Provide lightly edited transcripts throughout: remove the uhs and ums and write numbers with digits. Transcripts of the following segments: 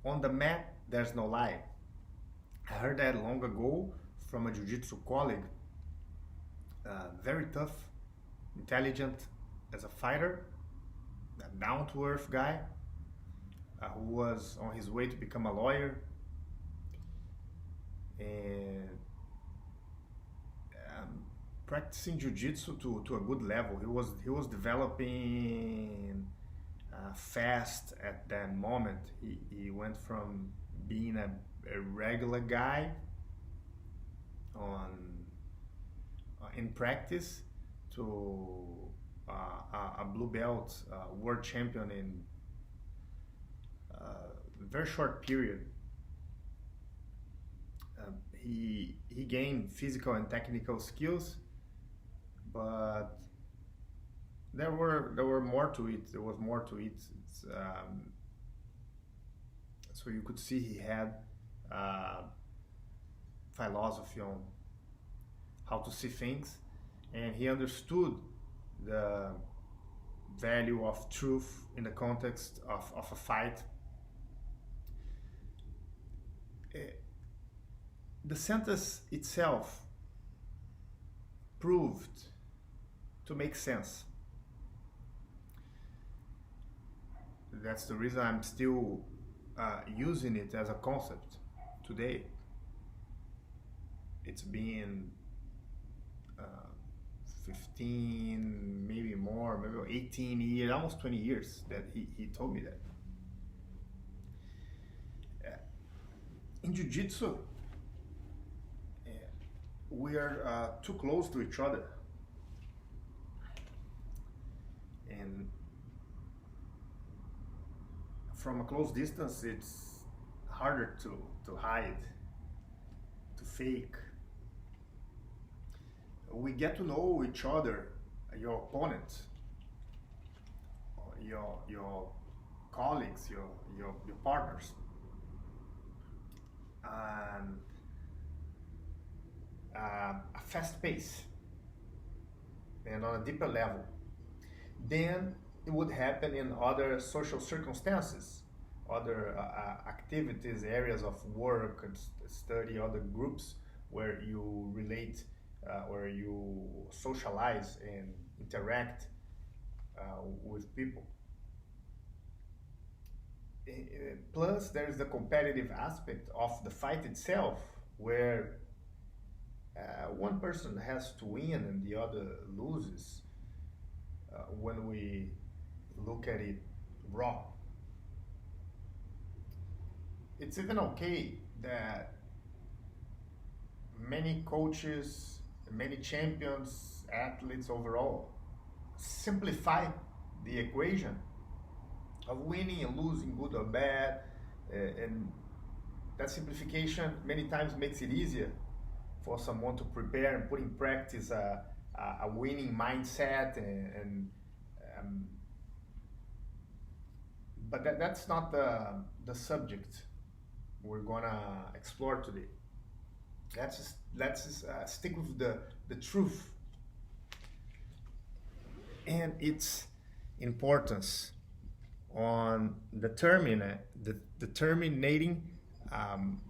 On the mat, there's no lie. I heard that long ago from a jiu-jitsu colleague. Very tough, intelligent as a fighter, a down-to-earth guy who was on his way to become a lawyer, and practicing jiu-jitsu to a good level. He was developing fast at that moment. He went from being a regular guy on in practice to a blue belt world champion in a very short period. He gained physical and technical skills, but there were more to it. There was more to it. So you could see he had philosophy on how to see things, and he understood the value of truth in the context of a fight. Eh, The sentence itself proved to make sense. That's the reason I'm still using it as a concept today. It's been uh, 15, maybe more, maybe 18 years, almost 20 years that he told me that. In Jiu-Jitsu, we are too close to each other, and from a close distance it's harder to hide, to fake. We get to know each other, your opponent, your colleagues, your partners, and a fast pace and on a deeper level than it would happen in other social circumstances, other activities, areas of work and study, other groups where you relate, where you socialize and interact with people. Plus, there is the competitive aspect of the fight itself, where one person has to win and the other loses when we look at it raw. It's even okay that many coaches, many champions, athletes overall simplify the equation of winning and losing, good or bad, and that simplification many times makes it easier for someone to prepare and put in practice a winning mindset, and but that's not the subject we're gonna explore today. Let's stick with the truth and its importance on determining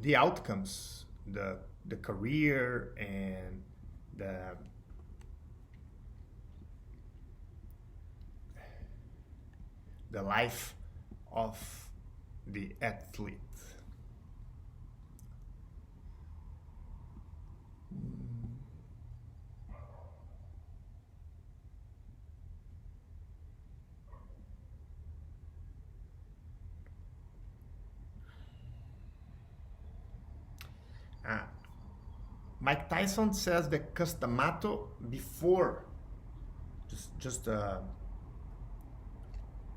the outcomes, the career and the life of the athlete. Uh, Mike Tyson says the Custamato before, just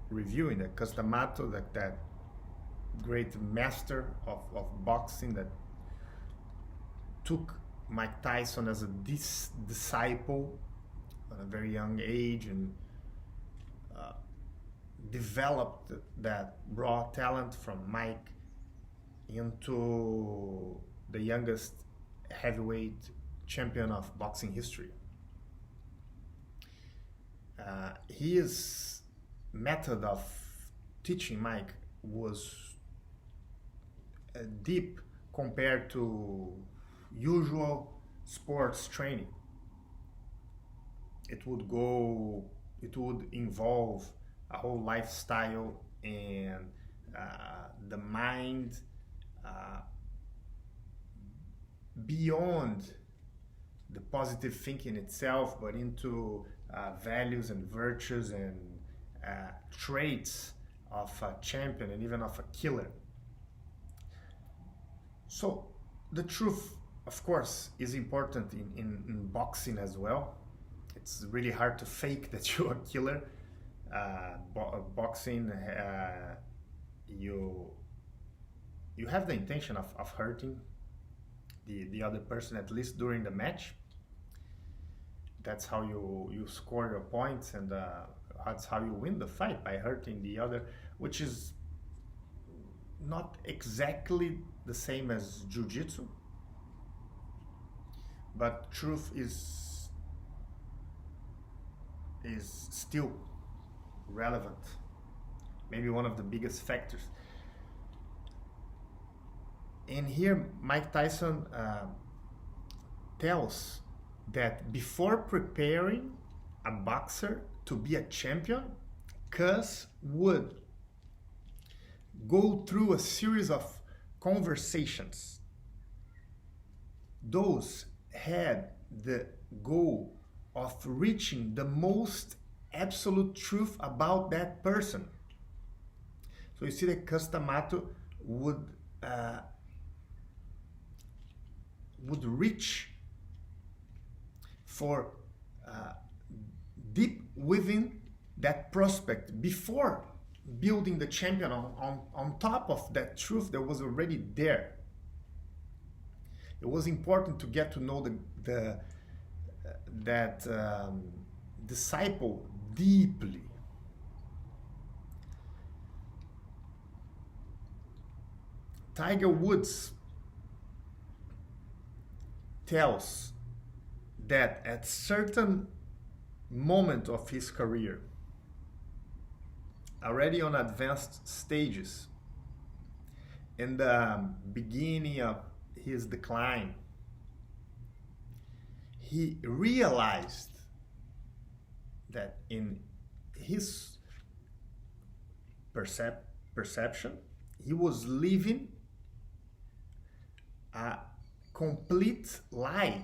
reviewing the Custamato, that great master of boxing that took Mike Tyson as a disciple at a very young age, and uh, developed that raw talent from Mike into the youngest heavyweight champion of boxing history. His method of teaching Mike was deep compared to usual sports training. It would involve a whole lifestyle and the mind uh, beyond the positive thinking itself, but into values and virtues and traits of a champion and even of a killer. So the truth, of course, is important in boxing as well. It's really hard to fake that you're a killer. Boxing, you have the intention of hurting the other person, at least during the match. That's how you score your points, and that's how you win the fight, by hurting the other, which is not exactly the same as jiu-jitsu, but truth is still relevant, maybe one of the biggest factors. And here Mike Tyson tells that before preparing a boxer to be a champion, Cus would go through a series of conversations. Those had the goal of reaching the most absolute truth about that person. So you see that Cus D'Amato would reach for deep within that prospect before building the champion on top of that truth that was already there. It was important to get to know that disciple deeply. Tiger Woods tells that at certain moment of his career, already on advanced stages, in the beginning of his decline, he realized that in his perception, he was living a complete lie.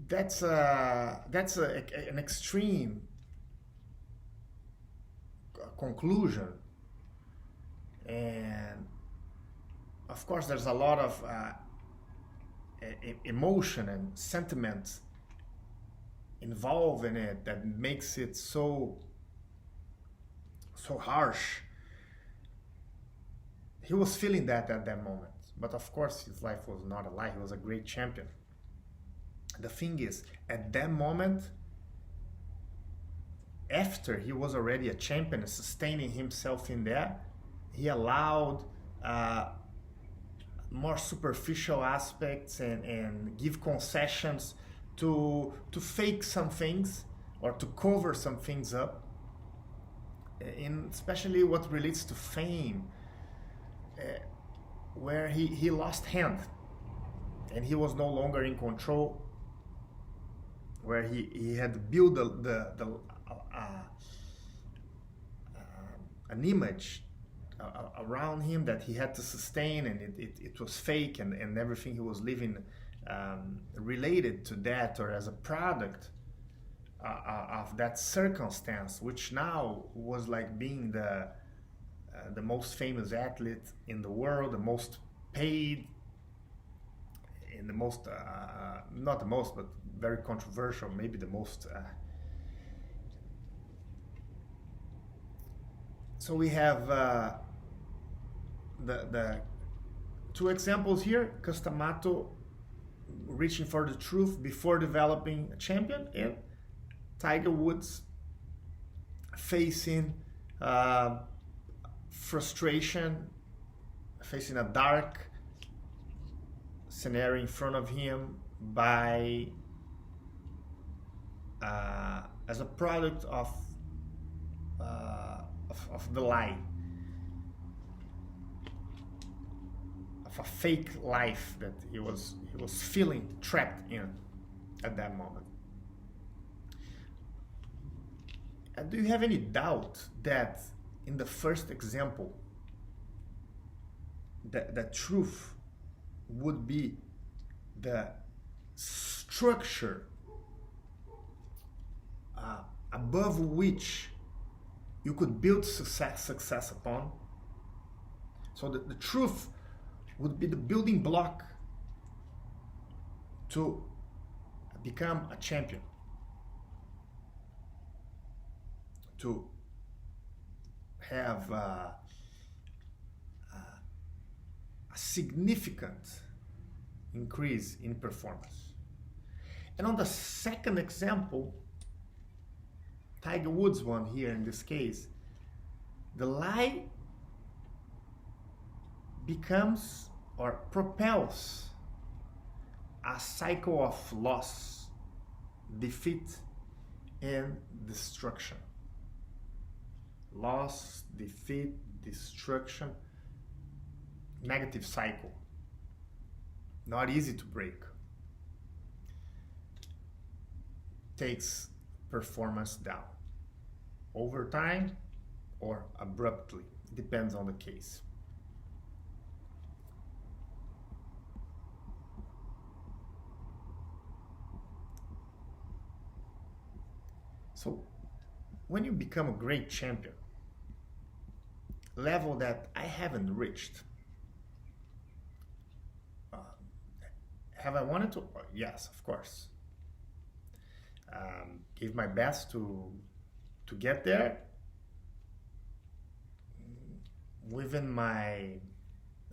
That's an extreme conclusion, and of course there's a lot of emotion and sentiment involved in it that makes it so harsh. He was feeling that at that moment, but of course his life was not a lie. He was a great champion. The thing is, at that moment, after he was already a champion and sustaining himself in there, he allowed more superficial aspects and give concessions to fake some things or to cover some things up, in especially what relates to fame, where he lost hand and he was no longer in control, where he had built an image around him that he had to sustain, and it was fake, and everything he was living related to that, or as a product of that circumstance, which now was like being the most famous athlete in the world, the most paid, in the most not the most, but very controversial, maybe the most. So we have the two examples here: Cus D'Amato reaching for the truth before developing a champion, and Tiger Woods facing frustration, facing a dark scenario in front of him by as a product of the lie, of a fake life that he was feeling trapped in at that moment. And do you have any doubt that in the first example, that truth would be the structure above which you could build success upon? So the truth would be the building block to become a champion, to have a significant increase in performance. And on the second example, Tiger Woods one here in this case, the lie becomes or propels a cycle of loss, defeat, and destruction. Loss, defeat, destruction, negative cycle. Not easy to break. Takes performance down over time or abruptly. Depends on the case. So when you become a great champion, level that I haven't reached, have I wanted to? Yes, of course. Gave my best to get there within my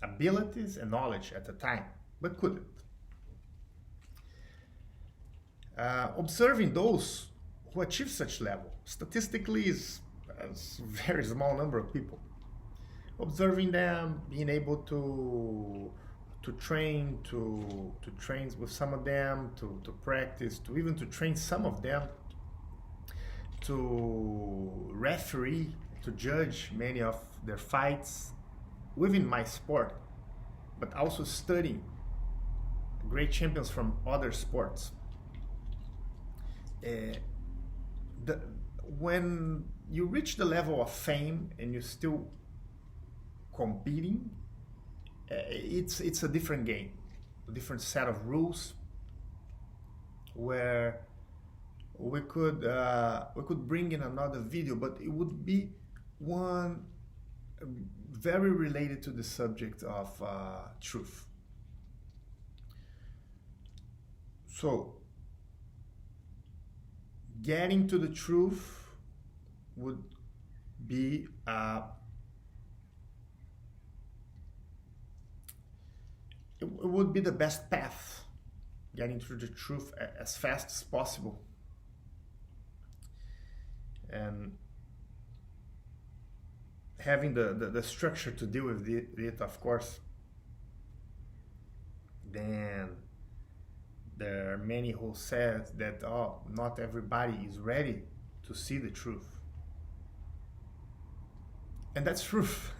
abilities and knowledge at the time, but couldn't. Observing those who achieve such level, statistically is a very small number of people. Observing them, being able to train, to train with some of them, to practice, to even to train some of them, to referee, to judge many of their fights within my sport, but also studying great champions from other sports. When you reach the level of fame and you're still competing, it's a different game, a different set of rules, where we could bring in another video, but it would be one very related to the subject of truth. So getting to the truth would be it would be the best path, getting to the truth as fast as possible. And having the structure to deal with it, of course. Then there are many who said that, oh, not everybody is ready to see the truth. And that's truth.